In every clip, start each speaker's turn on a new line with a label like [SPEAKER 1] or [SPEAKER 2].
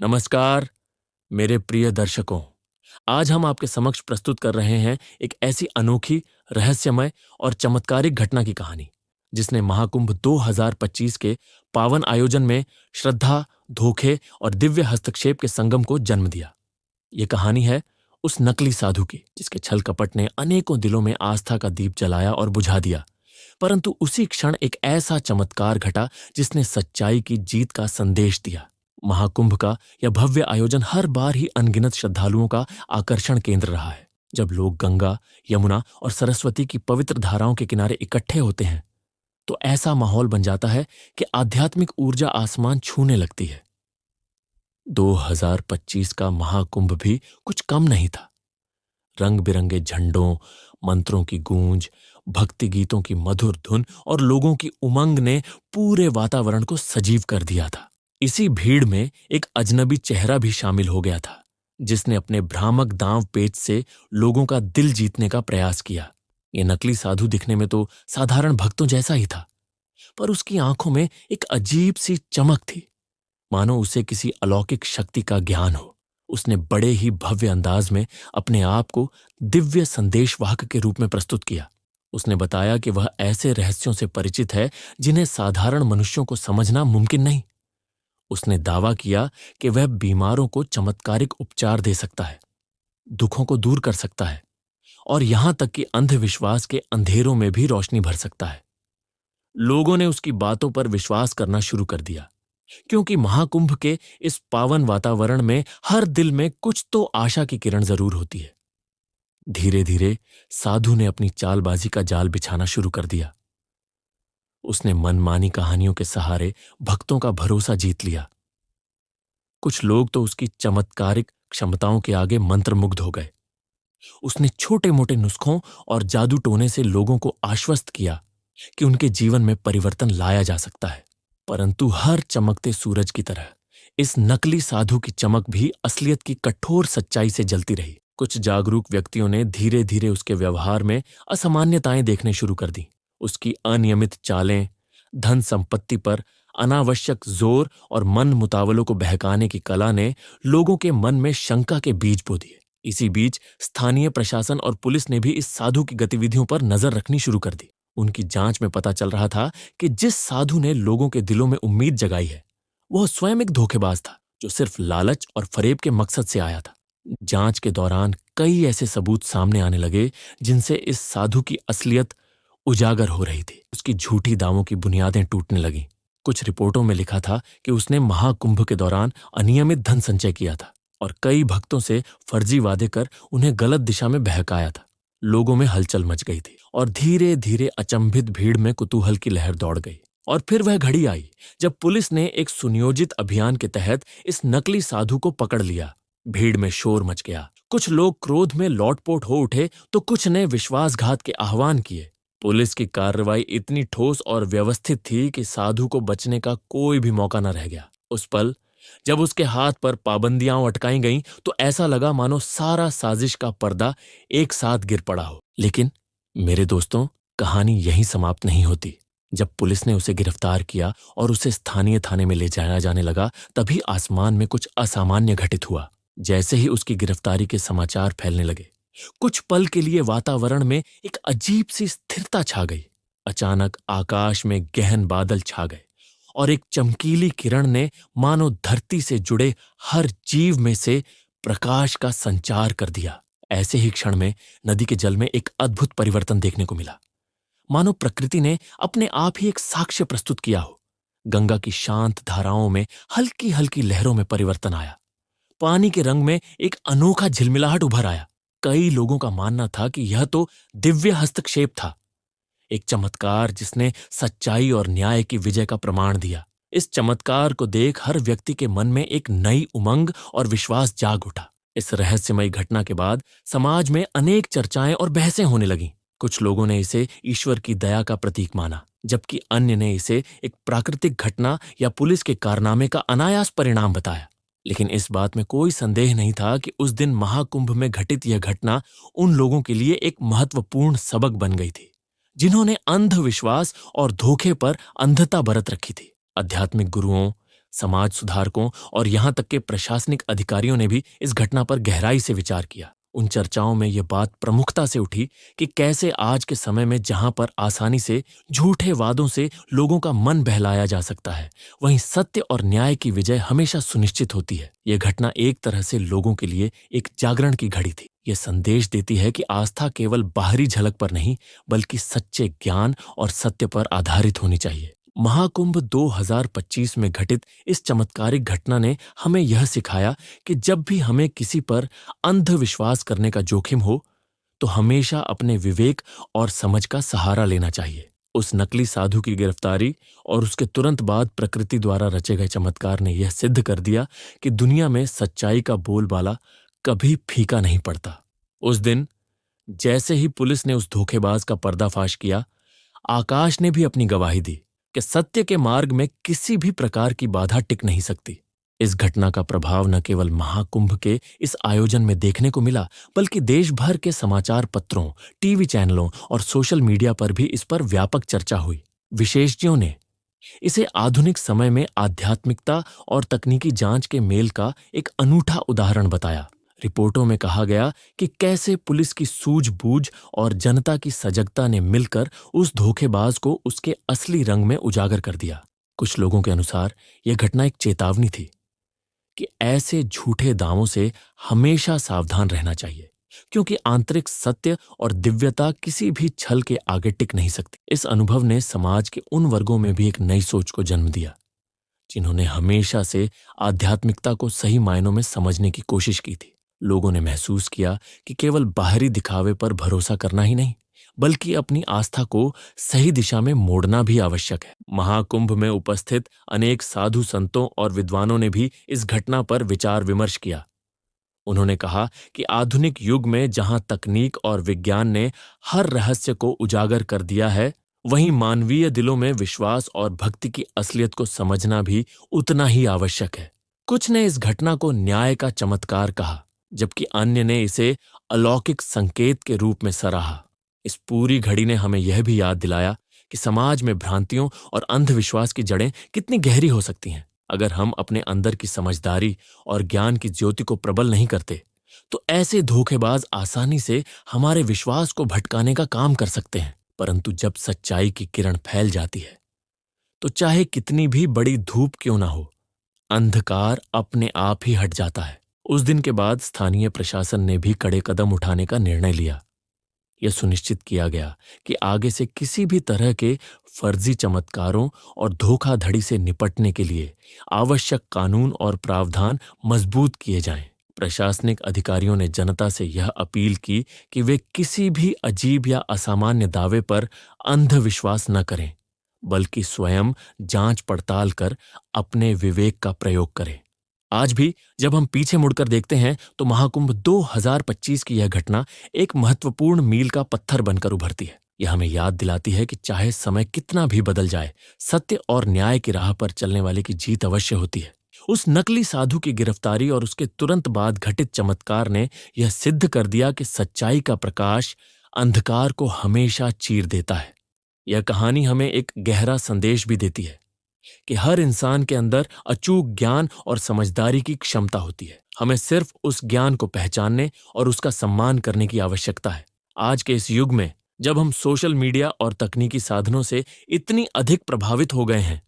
[SPEAKER 1] नमस्कार मेरे प्रिय दर्शकों। आज हम आपके समक्ष प्रस्तुत कर रहे हैं एक ऐसी अनोखी, रहस्यमय और चमत्कारिक घटना की कहानी जिसने महाकुंभ 2025 के पावन आयोजन में श्रद्धा, धोखे और दिव्य हस्तक्षेप के संगम को जन्म दिया। ये कहानी है उस नकली साधु की जिसके छल कपट ने अनेकों दिलों में आस्था का दीप जलाया और बुझा दिया। परंतु उसी क्षण एक ऐसा चमत्कार घटा जिसने सच्चाई की जीत का संदेश दिया। महाकुंभ का यह भव्य आयोजन हर बार ही अनगिनत श्रद्धालुओं का आकर्षण केंद्र रहा है। जब लोग गंगा, यमुना और सरस्वती की पवित्र धाराओं के किनारे इकट्ठे होते हैं तो ऐसा माहौल बन जाता है कि आध्यात्मिक ऊर्जा आसमान छूने लगती है। 2025 का महाकुंभ भी कुछ कम नहीं था। रंग बिरंगे झंडों, मंत्रों की गूंज, भक्ति गीतों की मधुर धुन और लोगों की उमंग ने पूरे वातावरण को सजीव कर दिया था। इसी भीड़ में एक अजनबी चेहरा भी शामिल हो गया था जिसने अपने भ्रामक दांव पेच से लोगों का दिल जीतने का प्रयास किया। ये नकली साधु दिखने में तो साधारण भक्तों जैसा ही था, पर उसकी आंखों में एक अजीब सी चमक थी, मानो उसे किसी अलौकिक शक्ति का ज्ञान हो। उसने बड़े ही भव्य अंदाज में अपने आप को दिव्य संदेशवाहक के रूप में प्रस्तुत किया। उसने बताया कि वह ऐसे रहस्यों से परिचित है जिन्हें साधारण मनुष्यों को समझना मुमकिन नहीं। उसने दावा किया कि वह बीमारों को चमत्कारिक उपचार दे सकता है, दुखों को दूर कर सकता है और यहां तक कि अंधविश्वास के अंधेरों में भी रोशनी भर सकता है। लोगों ने उसकी बातों पर विश्वास करना शुरू कर दिया, क्योंकि महाकुंभ के इस पावन वातावरण में हर दिल में कुछ तो आशा की किरण जरूर होती है। धीरे धीरे साधु ने अपनी चालबाजी का जाल बिछाना शुरू कर दिया। उसने मनमानी कहानियों के सहारे भक्तों का भरोसा जीत लिया। कुछ लोग तो उसकी चमत्कारिक क्षमताओं के आगे मंत्रमुग्ध हो गए। उसने छोटे मोटे नुस्खों और जादू टोने से लोगों को आश्वस्त किया कि उनके जीवन में परिवर्तन लाया जा सकता है। परंतु हर चमकते सूरज की तरह इस नकली साधु की चमक भी असलियत की कठोर सच्चाई से जलती रही। कुछ जागरूक व्यक्तियों ने धीरे धीरे उसके व्यवहार में असामान्यताएं देखने शुरू कर दी। उसकी अनियमित चालें, धन संपत्ति पर अनावश्यक जोर और मन मुतावलों को बहकाने की कला ने लोगों के मन में शंका के बीज बो दिए। इसी बीच स्थानीय प्रशासन और पुलिस ने भी इस साधु की गतिविधियों पर नजर रखनी शुरू कर दी। उनकी जांच में पता चल रहा था कि जिस साधु ने लोगों के दिलों में उम्मीद जगाई है वह स्वयं एक धोखेबाज था जो सिर्फ लालच और फरेब के मकसद से आया था। जांच के दौरान कई ऐसे सबूत सामने आने लगे जिनसे इस साधु की असलियत उजागर हो रही थी। उसकी झूठी दावों की बुनियादें टूटने लगीं। कुछ रिपोर्टों में लिखा था कि उसने महाकुंभ के दौरान अनियमित धन संचय किया था और कई भक्तों से फर्जी वादे कर उन्हें गलत दिशा में बहकाया था। लोगों में हलचल मच गई थी और धीरे धीरे अचंभित भीड़ में कुतूहल की लहर दौड़ गई। और फिर वह घड़ी आई जब पुलिस ने एक सुनियोजित अभियान के तहत इस नकली साधु को पकड़ लिया। भीड़ में शोर मच गया। कुछ लोग क्रोध में लौटपोट हो उठे तो कुछ ने विश्वासघात के आह्वान किए। पुलिस की कार्रवाई इतनी ठोस और व्यवस्थित थी कि साधु को बचने का कोई भी मौका न रह गया। उस पल जब उसके हाथ पर पाबंदियां अटकाई गईं तो ऐसा लगा मानो सारा साजिश का पर्दा एक साथ गिर पड़ा हो। लेकिन मेरे दोस्तों, कहानी यहीं समाप्त नहीं होती। जब पुलिस ने उसे गिरफ्तार किया और उसे स्थानीय थाने में ले जाया जाने लगा, तभी आसमान में कुछ असामान्य घटित हुआ। जैसे ही उसकी गिरफ्तारी के समाचार फैलने लगे, कुछ पल के लिए वातावरण में एक अजीब सी स्थिरता छा गई। अचानक आकाश में गहन बादल छा गए और एक चमकीली किरण ने मानो धरती से जुड़े हर जीव में से प्रकाश का संचार कर दिया। ऐसे ही क्षण में नदी के जल में एक अद्भुत परिवर्तन देखने को मिला, मानो प्रकृति ने अपने आप ही एक साक्ष्य प्रस्तुत किया हो। गंगा की शांत धाराओं में हल्की हल्की लहरों में परिवर्तन आया। पानी के रंग में एक अनोखा झिलमिलाहट उभर आया। कई लोगों का मानना था कि यह तो दिव्य हस्तक्षेप था, एक चमत्कार जिसने सच्चाई और न्याय की विजय का प्रमाण दिया। इस चमत्कार को देख हर व्यक्ति के मन में एक नई उमंग और विश्वास जाग उठा। इस रहस्यमयी घटना के बाद समाज में अनेक चर्चाएं और बहसें होने लगीं। कुछ लोगों ने इसे ईश्वर की दया का प्रतीक माना, जबकि अन्य ने इसे एक प्राकृतिक घटना या पुलिस के कारनामे का अनायास परिणाम बताया। लेकिन इस बात में कोई संदेह नहीं था कि उस दिन महाकुंभ में घटित यह घटना उन लोगों के लिए एक महत्वपूर्ण सबक बन गई थी जिन्होंने अंधविश्वास और धोखे पर अंधता बरत रखी थी। आध्यात्मिक गुरुओं, समाज सुधारकों और यहाँ तक के प्रशासनिक अधिकारियों ने भी इस घटना पर गहराई से विचार किया। उन चर्चाओं में यह बात प्रमुखता से उठी कि कैसे आज के समय में जहां पर आसानी से झूठे वादों से लोगों का मन बहलाया जा सकता है, वहीं सत्य और न्याय की विजय हमेशा सुनिश्चित होती है। यह घटना एक तरह से लोगों के लिए एक जागरण की घड़ी थी। यह संदेश देती है कि आस्था केवल बाहरी झलक पर नहीं, बल्कि सच्चे ज्ञान और सत्य पर आधारित होनी चाहिए। महाकुंभ 2025 में घटित इस चमत्कारिक घटना ने हमें यह सिखाया कि जब भी हमें किसी पर अंधविश्वास करने का जोखिम हो, तो हमेशा अपने विवेक और समझ का सहारा लेना चाहिए। उस नकली साधु की गिरफ्तारी और उसके तुरंत बाद प्रकृति द्वारा रचे गए चमत्कार ने यह सिद्ध कर दिया कि दुनिया में सच्चाई का बोलबाला कभी फीका नहीं पड़ता। उस दिन जैसे ही पुलिस ने उस धोखेबाज का पर्दाफाश किया, आकाश ने भी अपनी गवाही दी कि सत्य के मार्ग में किसी भी प्रकार की बाधा टिक नहीं सकती। इस घटना का प्रभाव न केवल महाकुंभ के इस आयोजन में देखने को मिला, बल्कि देश भर के समाचार पत्रों, टीवी चैनलों और सोशल मीडिया पर भी इस पर व्यापक चर्चा हुई। विशेषज्ञों ने इसे आधुनिक समय में आध्यात्मिकता और तकनीकी जांच के मेल का एक अनूठा उदाहरण बताया। रिपोर्टों में कहा गया कि कैसे पुलिस की सूझबूझ और जनता की सजगता ने मिलकर उस धोखेबाज को उसके असली रंग में उजागर कर दिया। कुछ लोगों के अनुसार यह घटना एक चेतावनी थी कि ऐसे झूठे दावों से हमेशा सावधान रहना चाहिए, क्योंकि आंतरिक सत्य और दिव्यता किसी भी छल के आगे टिक नहीं सकती। इस अनुभव ने समाज के उन वर्गों में भी एक नई सोच को जन्म दिया जिन्होंने हमेशा से आध्यात्मिकता को सही मायनों में समझने की कोशिश की थी। लोगों ने महसूस किया कि केवल बाहरी दिखावे पर भरोसा करना ही नहीं, बल्कि अपनी आस्था को सही दिशा में मोड़ना भी आवश्यक है। महाकुंभ में उपस्थित अनेक साधु संतों और विद्वानों ने भी इस घटना पर विचार विमर्श किया। उन्होंने कहा कि आधुनिक युग में जहां तकनीक और विज्ञान ने हर रहस्य को उजागर कर दिया है, वहीं मानवीय दिलों में विश्वास और भक्ति की असलियत को समझना भी उतना ही आवश्यक है। कुछ ने इस घटना को न्याय का चमत्कार कहा, जबकि अन्य ने इसे अलौकिक संकेत के रूप में सराहा। इस पूरी घड़ी ने हमें यह भी याद दिलाया कि समाज में भ्रांतियों और अंधविश्वास की जड़ें कितनी गहरी हो सकती हैं। अगर हम अपने अंदर की समझदारी और ज्ञान की ज्योति को प्रबल नहीं करते, तो ऐसे धोखेबाज आसानी से हमारे विश्वास को भटकाने का काम कर सकते हैं। परंतु जब सच्चाई की किरण फैल जाती है, तो चाहे कितनी भी बड़ी धूप क्यों ना हो, अंधकार अपने आप ही हट जाता है। उस दिन के बाद स्थानीय प्रशासन ने भी कड़े कदम उठाने का निर्णय लिया। यह सुनिश्चित किया गया कि आगे से किसी भी तरह के फर्जी चमत्कारों और धोखाधड़ी से निपटने के लिए आवश्यक कानून और प्रावधान मजबूत किए जाएं। प्रशासनिक अधिकारियों ने जनता से यह अपील की कि वे किसी भी अजीब या असामान्य दावे पर अंधविश्वास न करें, बल्कि स्वयं जांच पड़ताल कर अपने विवेक का प्रयोग करें। आज भी जब हम पीछे मुड़कर देखते हैं, तो महाकुंभ 2025 की यह घटना एक महत्वपूर्ण मील का पत्थर बनकर उभरती है। यह हमें याद दिलाती है कि चाहे समय कितना भी बदल जाए, सत्य और न्याय की राह पर चलने वाले की जीत अवश्य होती है। उस नकली साधु की गिरफ्तारी और उसके तुरंत बाद घटित चमत्कार ने यह सिद्ध कर दिया कि सच्चाई का प्रकाश अंधकार को हमेशा चीर देता है। यह कहानी हमें एक गहरा संदेश भी देती है कि हर इंसान के अंदर अचूक ज्ञान और समझदारी की क्षमता होती है। हमें सिर्फ उस ज्ञान को पहचानने और उसका सम्मान करने की आवश्यकता है। आज के इस युग में जब हम सोशल मीडिया और तकनीकी साधनों से इतनी अधिक प्रभावित हो गए हैं,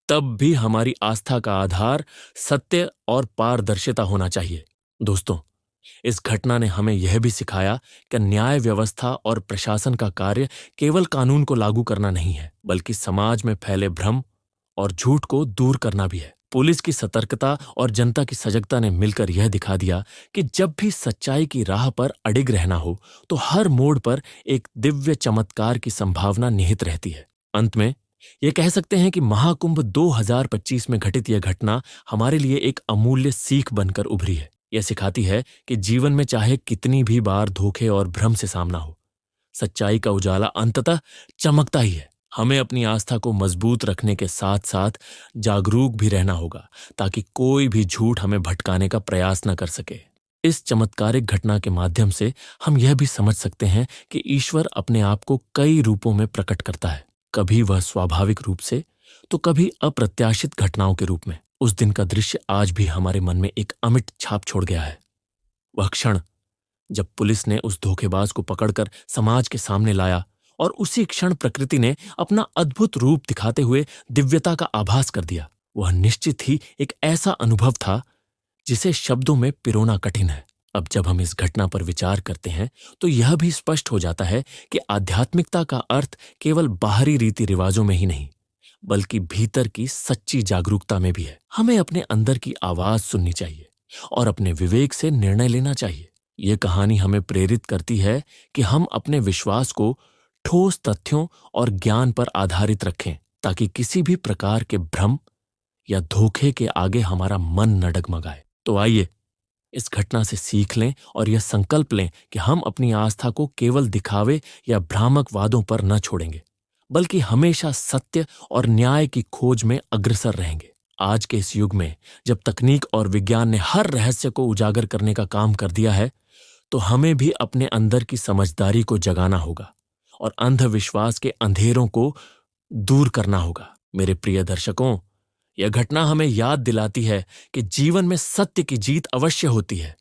[SPEAKER 1] तब भी हमारी आस्था का आधार सत्य और पारदर्शिता होना चाहिए। दोस्तों, इस घटना ने हमें यह भी सिखाया कि न्याय व्यवस्था और प्रशासन का कार्य केवल कानून को लागू करना नहीं है, बल्कि समाज में फैले भ्रम और झूठ को दूर करना भी है। पुलिस की सतर्कता और जनता की सजगता ने मिलकर यह दिखा दिया कि जब भी सच्चाई की राह पर अडिग रहना हो, तो हर मोड़ पर एक दिव्य चमत्कार की संभावना निहित रहती है। अंत में यह कह सकते हैं कि महाकुंभ 2025 में घटित यह घटना हमारे लिए एक अमूल्य सीख बनकर उभरी है। यह सिखाती है कि जीवन में चाहे कितनी भी बार धोखे और भ्रम से सामना हो, सच्चाई का उजाला अंततः चमकता ही है। हमें अपनी आस्था को मजबूत रखने के साथ साथ जागरूक भी रहना होगा, ताकि कोई भी झूठ हमें भटकाने का प्रयास न कर सके। इस चमत्कारिक घटना के माध्यम से हम यह भी समझ सकते हैं कि ईश्वर अपने आप को कई रूपों में प्रकट करता है। कभी वह स्वाभाविक रूप से, तो कभी अप्रत्याशित घटनाओं के रूप में। उस दिन का दृश्य आज भी हमारे मन में एक अमिट छाप छोड़ गया है। वह क्षण जब पुलिस ने उस धोखेबाज को पकड़कर समाज के सामने लाया और उसी क्षण प्रकृति ने अपना अद्भुत रूप दिखाते हुए दिव्यता का आभास कर दिया, वह निश्चित ही एक ऐसा अनुभव था जिसे शब्दों में पिरोना कठिन है। अब जब हम इस घटना पर विचार करते हैं तो यह भी स्पष्ट हो जाता है कि आध्यात्मिकता का अर्थ केवल बाहरी रीति रिवाजों में ही नहीं, बल्कि भीतर की सच्ची जागरूकता में भी है। हमें अपने अंदर की आवाज सुननी चाहिए और अपने विवेक से निर्णय लेना चाहिए। ये कहानी हमें प्रेरित करती है कि हम अपने विश्वास को ठोस तथ्यों और ज्ञान पर आधारित रखें, ताकि किसी भी प्रकार के भ्रम या धोखे के आगे हमारा मन न डगमगाए। तो आइए इस घटना से सीख लें और यह संकल्प लें कि हम अपनी आस्था को केवल दिखावे या भ्रामक वादों पर न छोड़ेंगे, बल्कि हमेशा सत्य और न्याय की खोज में अग्रसर रहेंगे। आज के इस युग में जब तकनीक और विज्ञान ने हर रहस्य को उजागर करने का काम कर दिया है, तो हमें भी अपने अंदर की समझदारी को जगाना होगा और अंधविश्वास के अंधेरों को दूर करना होगा। मेरे प्रिय दर्शकों, यह घटना हमें याद दिलाती है कि जीवन में सत्य की जीत अवश्य होती है,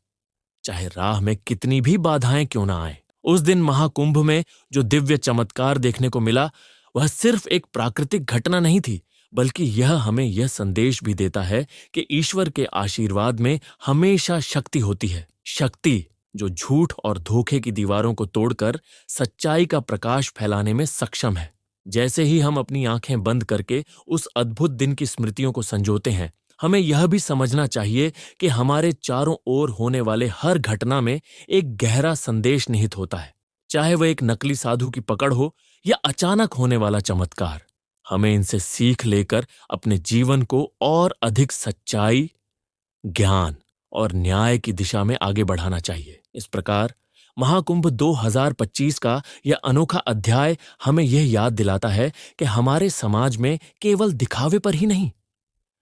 [SPEAKER 1] चाहे राह में कितनी भी बाधाएं क्यों ना आए। उस दिन महाकुंभ में जो दिव्य चमत्कार देखने को मिला, वह सिर्फ एक प्राकृतिक घटना नहीं थी, बल्कि यह हमें यह संदेश भी देता है कि ईश्वर के आशीर्वाद में हमेशा शक्ति होती है। शक्ति जो झूठ और धोखे की दीवारों को तोड़कर सच्चाई का प्रकाश फैलाने में सक्षम है। जैसे ही हम अपनी आंखें बंद करके उस अद्भुत दिन की स्मृतियों को संजोते हैं, हमें यह भी समझना चाहिए कि हमारे चारों ओर होने वाले हर घटना में एक गहरा संदेश निहित होता है। चाहे वह एक नकली साधु की पकड़ हो या अचानक होने वाला चमत्कार, हमें इनसे सीख लेकर अपने जीवन को और अधिक सच्चाई, ज्ञान और न्याय की दिशा में आगे बढ़ाना चाहिए। इस प्रकार महाकुंभ 2025 का यह अनोखा अध्याय हमें यह याद दिलाता है कि हमारे समाज में केवल दिखावे पर ही नहीं,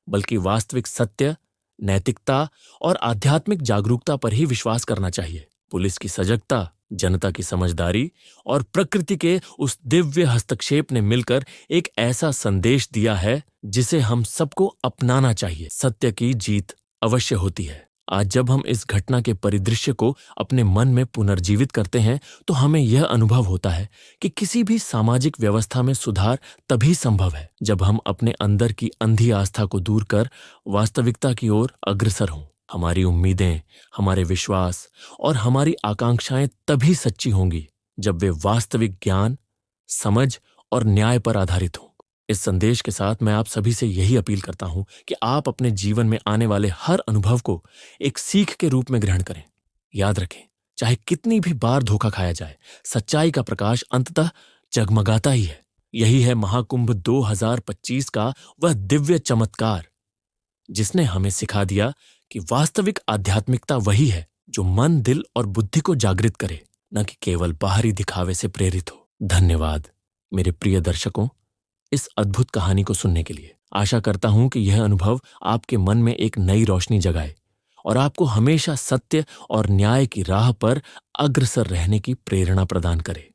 [SPEAKER 1] बल्कि वास्तविक सत्य, नैतिकता और आध्यात्मिक जागरूकता पर ही विश्वास करना चाहिए। पुलिस की सजगता, जनता की समझदारी और प्रकृति के उस दिव्य हस्तक्षेप ने मिलकर एक ऐसा संदेश दिया है जिसे हम सबको अपनाना चाहिए। सत्य की जीत अवश्य होती है। आज जब हम इस घटना के परिदृश्य को अपने मन में पुनर्जीवित करते हैं, तो हमें यह अनुभव होता है कि किसी भी सामाजिक व्यवस्था में सुधार तभी संभव है जब हम अपने अंदर की अंधी आस्था को दूर कर वास्तविकता की ओर अग्रसर हों। हमारी उम्मीदें, हमारे विश्वास और हमारी आकांक्षाएं तभी सच्ची होंगी जब वे वास्तविक ज्ञान, समझ और न्याय पर आधारित हों। इस संदेश के साथ मैं आप सभी से यही अपील करता हूं कि आप अपने जीवन में आने वाले हर अनुभव को एक सीख के रूप में ग्रहण करें। याद रखें, चाहे कितनी भी बार धोखा खाया जाए, सच्चाई का प्रकाश अंततः जगमगाता ही है। यही है महाकुंभ 2025 का वह दिव्य चमत्कार, जिसने हमें सिखा दिया कि वास्तविक आध्यात्मिकता वही है जो मन, दिल और बुद्धि को जागृत करे, न कि केवल बाहरी दिखावे से प्रेरित हो। धन्यवाद मेरे प्रिय दर्शकों, इस अद्भुत कहानी को सुनने के लिए। आशा करता हूं कि यह अनुभव आपके मन में एक नई रोशनी जगाए और आपको हमेशा सत्य और न्याय की राह पर अग्रसर रहने की प्रेरणा प्रदान करे।